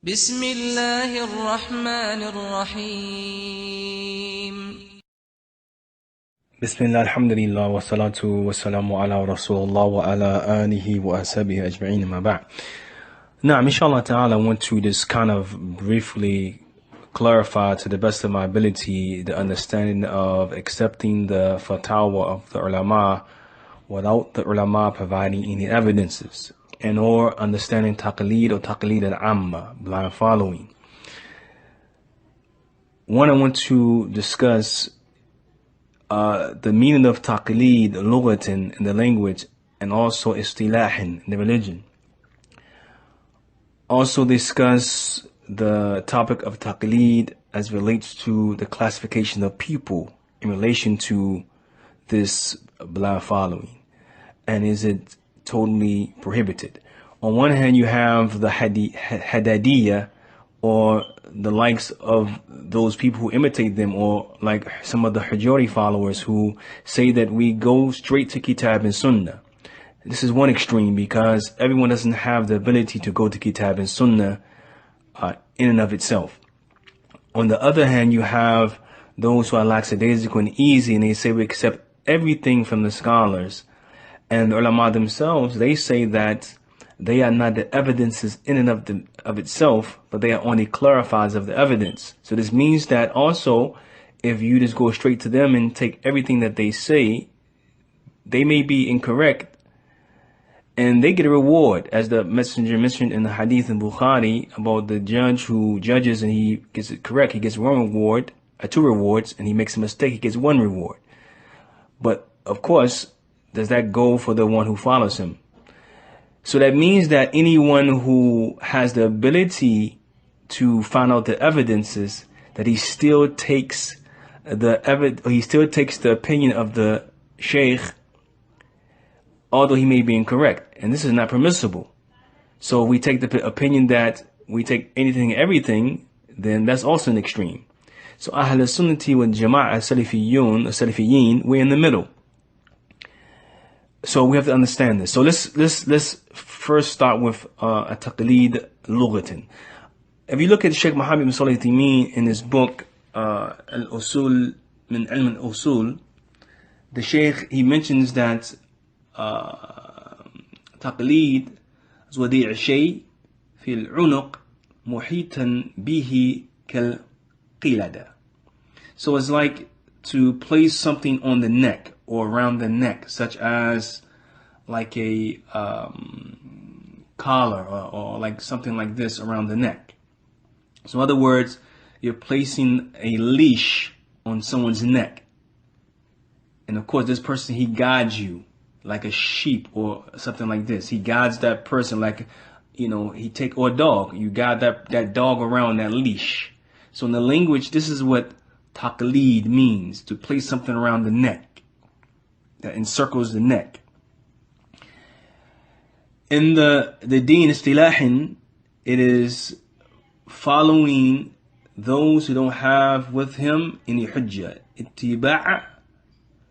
بسم الله الرحمن الرحيم بسم الله الحمد لله والصلاة والسلام على رسول الله وعلى آله وأصحابه أجمعين ما بعد. Now, inshallah ta'ala, I want to just kind of briefly clarify to the best of my ability the understanding of accepting the fatwa of the ulama without the ulama providing any evidences, and or understanding taqleed or taqleed al-amma, blind following. One, I want to discuss the meaning of taqleed lughatan in the language, and also istilahan in the religion. Also discuss the topic of taqleed as relates to the classification of people in relation to this blind following, and is it totally prohibited. On one hand, you have the hadadiyya, or the likes of those people who imitate them, or like some of the Hajuri followers who say that we go straight to Kitab and Sunnah. This is one extreme, because everyone doesn't have the ability to go to Kitab and Sunnah in and of itself. On the other hand, you have those who are lackadaisical and easy, and they say we accept everything from the scholars. And the ulama themselves, they say that they are not the evidences in and of itself, but they are only clarifiers of the evidence. So this means that also, if you just go straight to them and take everything that they say, they may be incorrect, and they get a reward, as the messenger mentioned in the hadith in Bukhari about the judge who judges and he gets it correct, he gets one reward, two rewards, and he makes a mistake, he gets one reward. But of course, does that go for the one who follows him? So that means that anyone who has the ability to find out the evidences, that he still takes the opinion of the sheikh, although he may be incorrect, and this is not permissible. So if we take the opinion that we take anything and everything, then that's also an extreme. So Ahl Sunnati wal Jama'ah Salafiyyin, we're in the middle. So we have to understand this. So let's first start with a taqleed lughatan. If you look at Sheikh Muhammad bin Salih al-Uthaymeen in his book Al-Usul min Ilm al-Usul, the Sheikh, he mentions that taqleed is wadi' shay fi al-unuq muhitan bihi kal-qilada. So it's like to place something on the neck or around the neck, such as like a collar or like something like this around the neck. So in other words, you're placing a leash on someone's neck. And of course, this person, he guides you like a sheep or something like this. He guides that person like, or a dog. You guide that dog around that leash. So in the language, this is what taqleed means, to place something around the neck that encircles the neck. In the deen istilahin, it is following those who don't have with him any hujjah. Ittiba'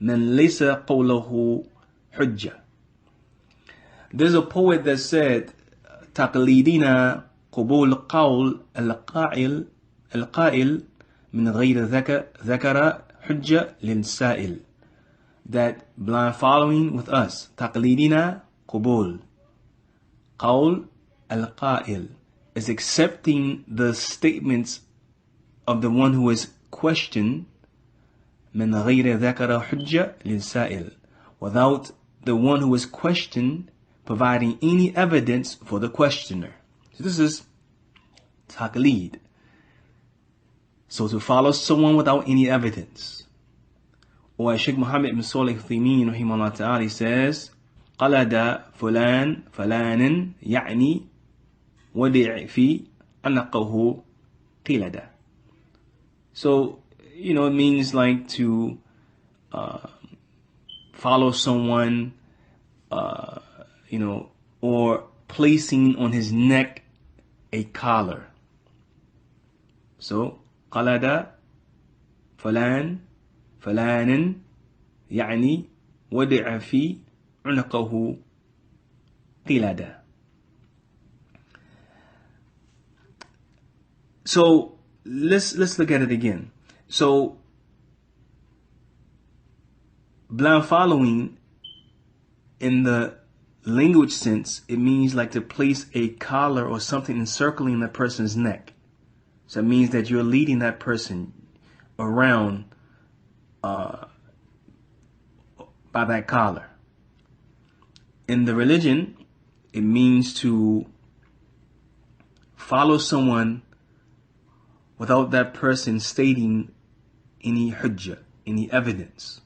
man laysa qawluhu hujjah. There's a poet that said, taqleedina qubul qawl al-qa'il min ghayr dhakara hujjah lil sa'il. That blind following with us, taqleedina qubul qawl al-qa'il, is accepting the statements of the one who is questioned, min ghayr dhakara hujjah lil sa'il, without the one who is questioned providing any evidence for the questioner. So this is taqleed. So to follow someone without any evidence. Or Sheikh Muhammad bin Salih al-Uthaymeen rahimahullah ta'ala says, قَلَدَ فُلَانٍ فَلَانٍ يَعْنِي وَدِعْ فِي أَنَقَهُ قِلَدَ. So, it means like to follow someone, or placing on his neck a collar. So, قَلَدَ فلان يعني ودع في عنقه قلادة. So let's look at it again. So blind following, in the language sense, it means like to place a collar or something encircling that person's neck. So it means that you're leading that person around by that collar. In the religion, it means to follow someone without that person stating any hujjah, any evidence.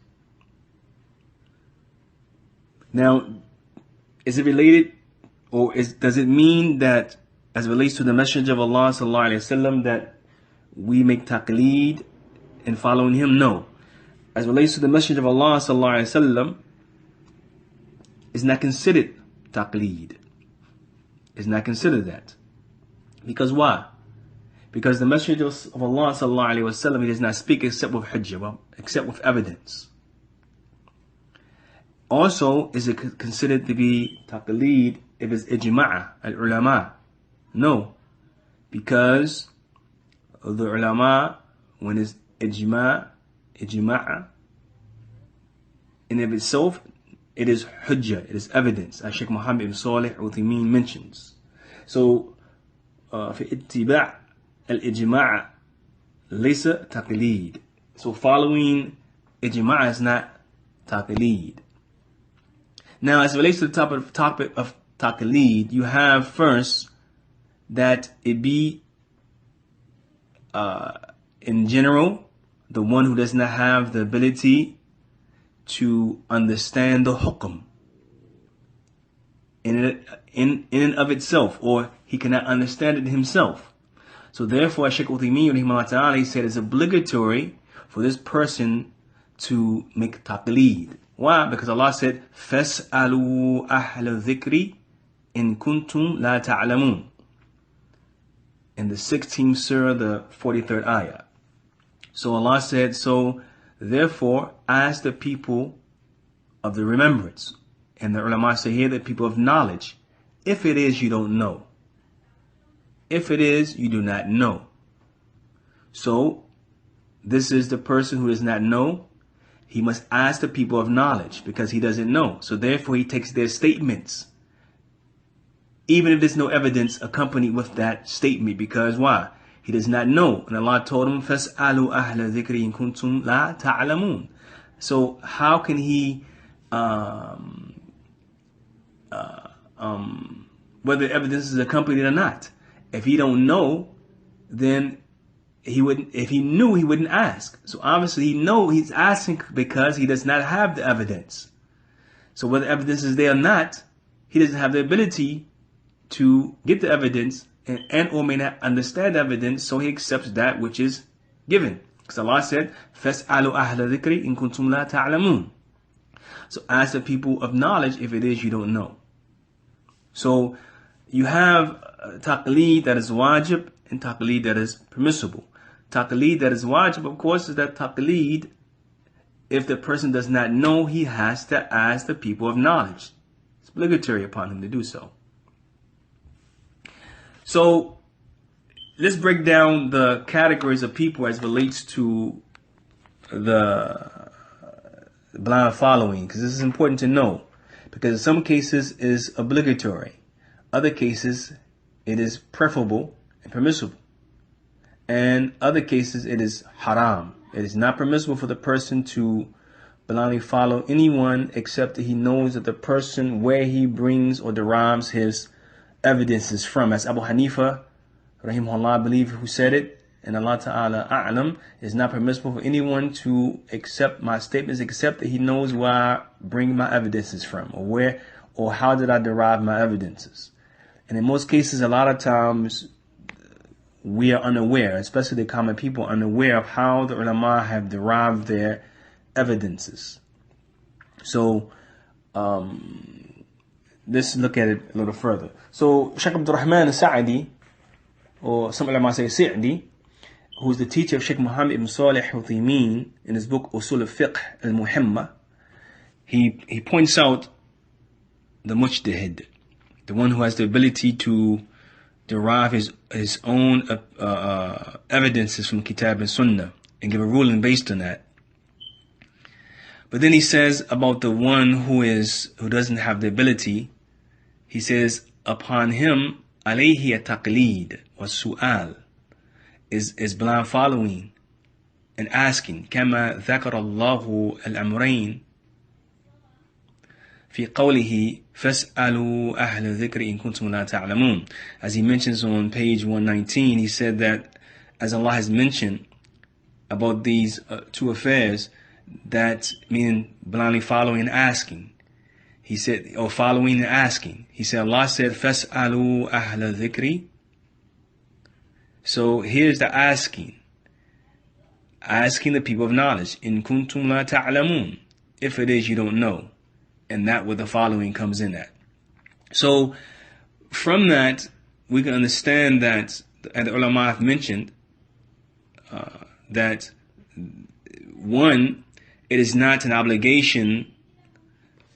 Now, is it related, or does it mean that, as it relates to the Messenger of Allah sallallahu alaihi wasallam, that we make taqleed in following him? No. As it relates to the Messenger of Allah sallallahu alaihi wasallam, it's not considered taqleed. It's not considered that. Because why? Because the Messenger of Allah sallallahu alaihi wasallam, he does not speak except with hujjah, except with evidence. Also, is it considered to be taqleed if it's ijma' al-ulama? No. Because the ulama, when it's ijma' in of itself, it is hujjah, it is evidence, as Sheikh Muhammad ibn Salih Uthaymin mentions. So, في اتباع الإجماع ليس تقليد. So following ijma' is not taqleed. Now, as it relates to the topic of taqleed, you have first that it be in general the one who does not have the ability to understand the hukm in and of itself, or he cannot understand it himself. So therefore, Shaykh Uthaymin rahimahullah ta'ala, he said it's obligatory for this person to make taqleed. Why? Because Allah said, فَاسْأَلُوا أَهْلَ الذِّكْرِ إِن كُنْتُمْ لَا تَعْلَمُونَ, in the 16th surah, the 43rd ayah. So Allah said, so therefore ask the people of the remembrance. And the ulama say here, the people of knowledge, if it is you don't know. If it is you do not know. So this is the person who does not know. He must ask the people of knowledge because he doesn't know. So therefore he takes their statements, even if there's no evidence accompanied with that statement. Because why? He does not know. And Allah told him, فَاسْأَلُوا أَهْلَ ذِكْرِ إِن كُنْتُمْ لَا تَعْلَمُونَ. So how can he, whether evidence is accompanied or not? If he don't know, then he wouldn't. If he knew, he wouldn't ask. So obviously he's asking because he does not have the evidence. So whether evidence is there or not, he doesn't have the ability to get the evidence and or may not understand the evidence, so he accepts that which is given. Because Allah said, فَاسْأَلُوا أَهْلَ ذِكْرِ إِن كُنْتُمْ لَا تَعْلَمُونَ. So ask the people of knowledge if it is you don't know. So you have taqleed that is wajib and taqleed that is permissible. Taqleed that is wajib, of course, is that taqleed, if the person does not know, he has to ask the people of knowledge. It's obligatory upon him to do so. So let's break down the categories of people as relates to the blind following, because this is important to know. Because in some cases it is obligatory. Other cases it is preferable and permissible. And other cases it is haram. It is not permissible for the person to blindly follow anyone except that he knows that the person where he brings or derives his evidences from. As Abu Hanifa rahimahullah, I believe, who said it, and Allah Ta'ala a'lam, it's not permissible for anyone to accept my statements except that he knows where I bring my evidences from, or where or how did I derive my evidences. And in most cases, a lot of times we are unaware, especially the common people, unaware of how the ulama have derived their evidences. So let's look at it a little further. So Shaykh Abdul Rahman al-Sa'di, or some ulama say Sa'di, who is the teacher of Sheikh Muhammad ibn Salih Uthaymin, in his book Usul al-Fiqh al-Muhimma, he points out the mujtahid, the one who has the ability to derive his own evidences from Kitab and Sunnah and give a ruling based on that. But then he says about the one who doesn't have the ability, he says, upon him, alayhi taqleed wa su'al, is blind following and asking, كما ذكر الله الأمرين في قوله فاسألوا أهل الذكر إن كنتم لا تعلمون. As he mentions on page 119, he said that as Allah has mentioned about these two affairs, that meaning blindly following and asking. He said, or following and asking. He said, Allah said, فاسألوا أهل الذكر. So here's the asking the people of knowledge. In kuntum la ta'lamun. If it is you don't know. And that where the following comes in at. So from that, we can understand that, and the ulama have mentioned, that one, it is not an obligation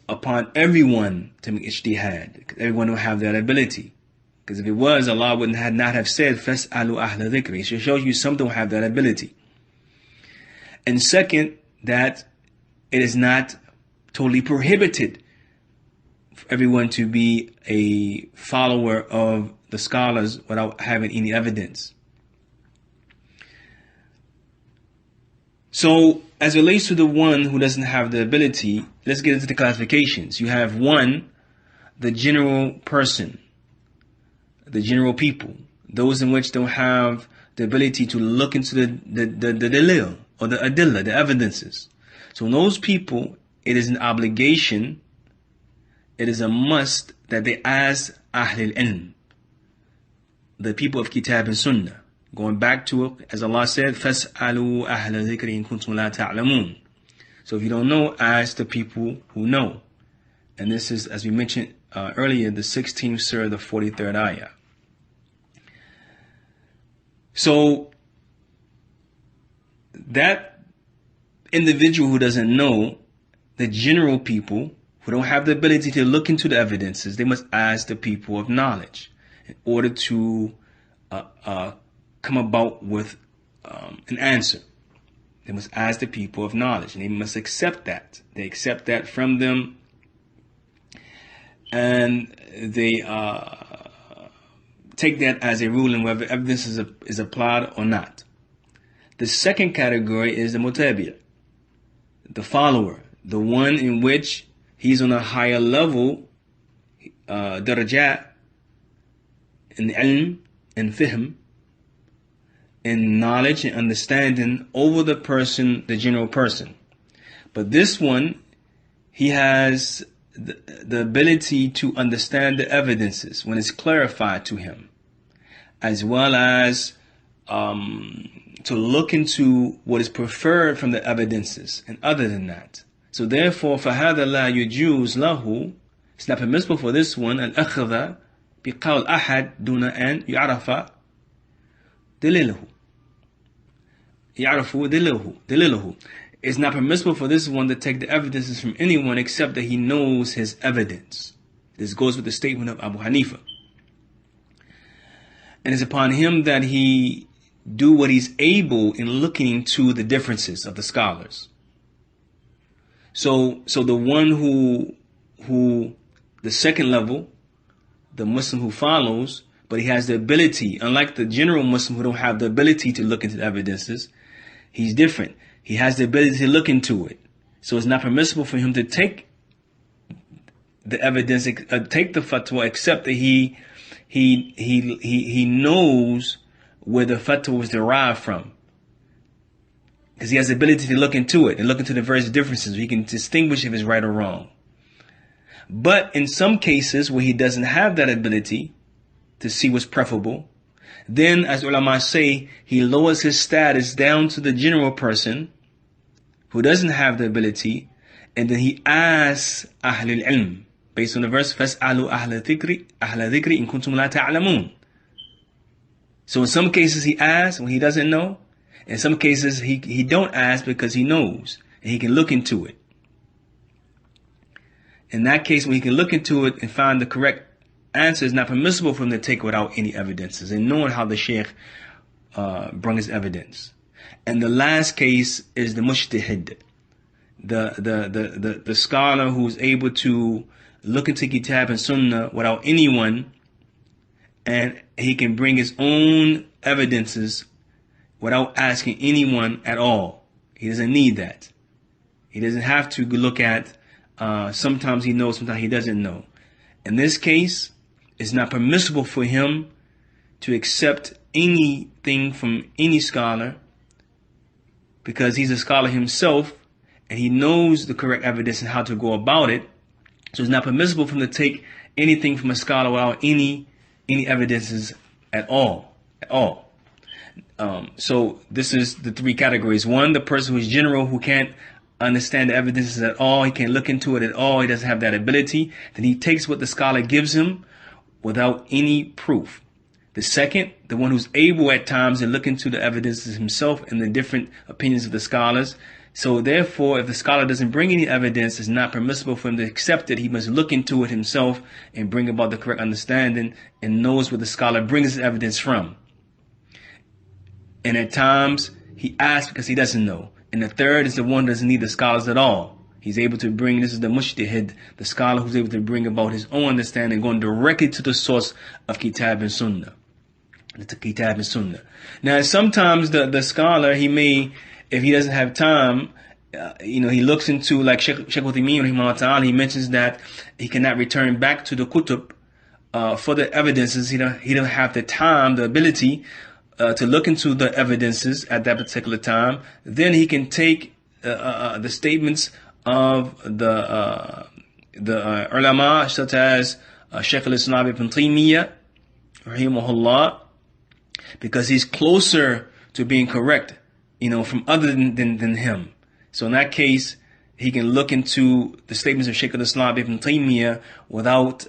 upon everyone to make ijtihad. Everyone will have that ability. Because if it was, Allah would not have said, فَاسْأَلُوا أَهْلَ ذِكْرِ. So it shows you some don't have that ability. And second, that it is not totally prohibited for everyone to be a follower of the scholars without having any evidence. So, as it relates to the one who doesn't have the ability, let's get into the classifications. You have one, the general person, the general people, those in which don't have the ability to look into the dalil or the adillah, the evidences. So in those people, it is an obligation, it is a must that they ask Ahlul Ilm, the people of Kitab and Sunnah. Going back to it, as Allah said, فَاسْأَلُوا أَهْلَ الذِّكْرِ إِن كُنتُمْ لَا تَعْلَمُونَ. So if you don't know, ask the people who know. And this is, as we mentioned earlier, the 16th surah, the 43rd ayah. So that individual who doesn't know, the general people who don't have the ability to look into the evidences, they must ask the people of knowledge in order to come about with an answer. They must ask the people of knowledge, and they must accept that. They accept that from them, and they take that as a ruling whether evidence is applied or not. The second category is the mutabi', the follower, the one in which he's on a higher level, darajat, in ilm, in fihm, in knowledge and understanding over the person, the general person. But this one, he has the ability to understand the evidences when it's clarified to him, as well as to look into what is preferred from the evidences and other than that. So therefore, فَهَذَا لَا يُجُوزُ لَهُ, it's not permissible for this one, الْأَخْذَ بِقَوْلِ أَحَدٍ دُونَ أَنْ يُعْرَفَ دَلِيلُهُ. يَعْرَفُ دَلِيلُهُ. It's not permissible for this one to take the evidences from anyone except that he knows his evidence. This goes with the statement of Abu Hanifa. And it's upon him that he do what he's able in looking into the differences of the scholars. So the one who the second level, the Muslim who follows, but he has the ability, unlike the general Muslim who don't have the ability to look into the evidences, he's different. He has the ability to look into it. So it's not permissible for him to take the evidence, take the fatwa, except that he knows where the fatwa was derived from. Because he has the ability to look into it and look into the various differences. He can distinguish if it's right or wrong. But in some cases where he doesn't have that ability to see what's preferable, then, as ulama say, he lowers his status down to the general person who doesn't have the ability, and then he asks Ahlul Ilm, based on the verse, فَاسْأَلُوا أَهْلَ ذِكْرِ إِن كُنْتُمْ لَا تَعْلَمُونَ. So in some cases he asks when he doesn't know. In some cases he don't ask because he knows, and he can look into it. In that case, when he can look into it and find the correct answer is not permissible for him to take without any evidences, and knowing how the Shaykh brought his evidence. And the last case is the mujtahid, the scholar who's able to look into Kitab and Sunnah without anyone, and he can bring his own evidences without asking anyone at all. He doesn't need that. He doesn't have to look at, sometimes he knows, sometimes he doesn't know. In this case, it's not permissible for him to accept anything from any scholar, because he's a scholar himself and he knows the correct evidence and how to go about it. So it's not permissible for him to take anything from a scholar without any evidences at all. So this is the three categories. One, the person who's general, who can't understand the evidences at all. He can't look into it at all. He doesn't have that ability. Then he takes what the scholar gives him without any proof. The second, the one who's able at times to look into the evidences himself and the different opinions of the scholars. So therefore, if the scholar doesn't bring any evidence, it's not permissible for him to accept it. He must look into it himself and bring about the correct understanding and knows where the scholar brings his evidence from. And at times, he asks because he doesn't know. And the third is the one who doesn't need the scholars at all. He's able to bring, this is the mujtahid, the scholar who's able to bring about his own understanding, going directly to the source of Kitab and Sunnah. The Kitab and Sunnah. Now, sometimes the scholar, he may, if he doesn't have time, he looks into, like Shaykh Uthaymeen, he mentions that he cannot return back to the kutub for the evidences. He don't have the time, the ability to look into the evidences at that particular time. Then he can take the statements of the ulama, such as Shaykh al-Islam ibn Taymiyyah, rahimahullah, because he's closer to being correct, from other than him. So in that case, he can look into the statements of Shaykh al-Islam ibn Taymiyyah without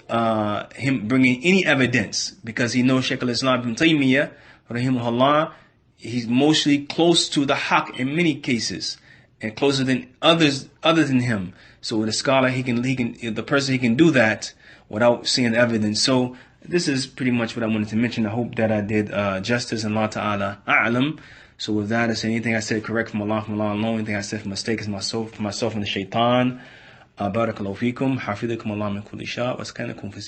him bringing any evidence, because he knows Shaykh al-Islam ibn Taymiyyah, rahimahullah, he's mostly close to the haqq in many cases, and closer than others other than him. So with a scholar, the person can do that without seeing evidence. So this is pretty much what I wanted to mention. I hope that I did justice, and Allah Ta'ala a'lam. So with that, I say anything I said correct from Allah alone. Anything I said from mistake is myself and the shaitan. Barakallahu feekum. Hafidhakum Allah min kulli sha. Waskanakum fi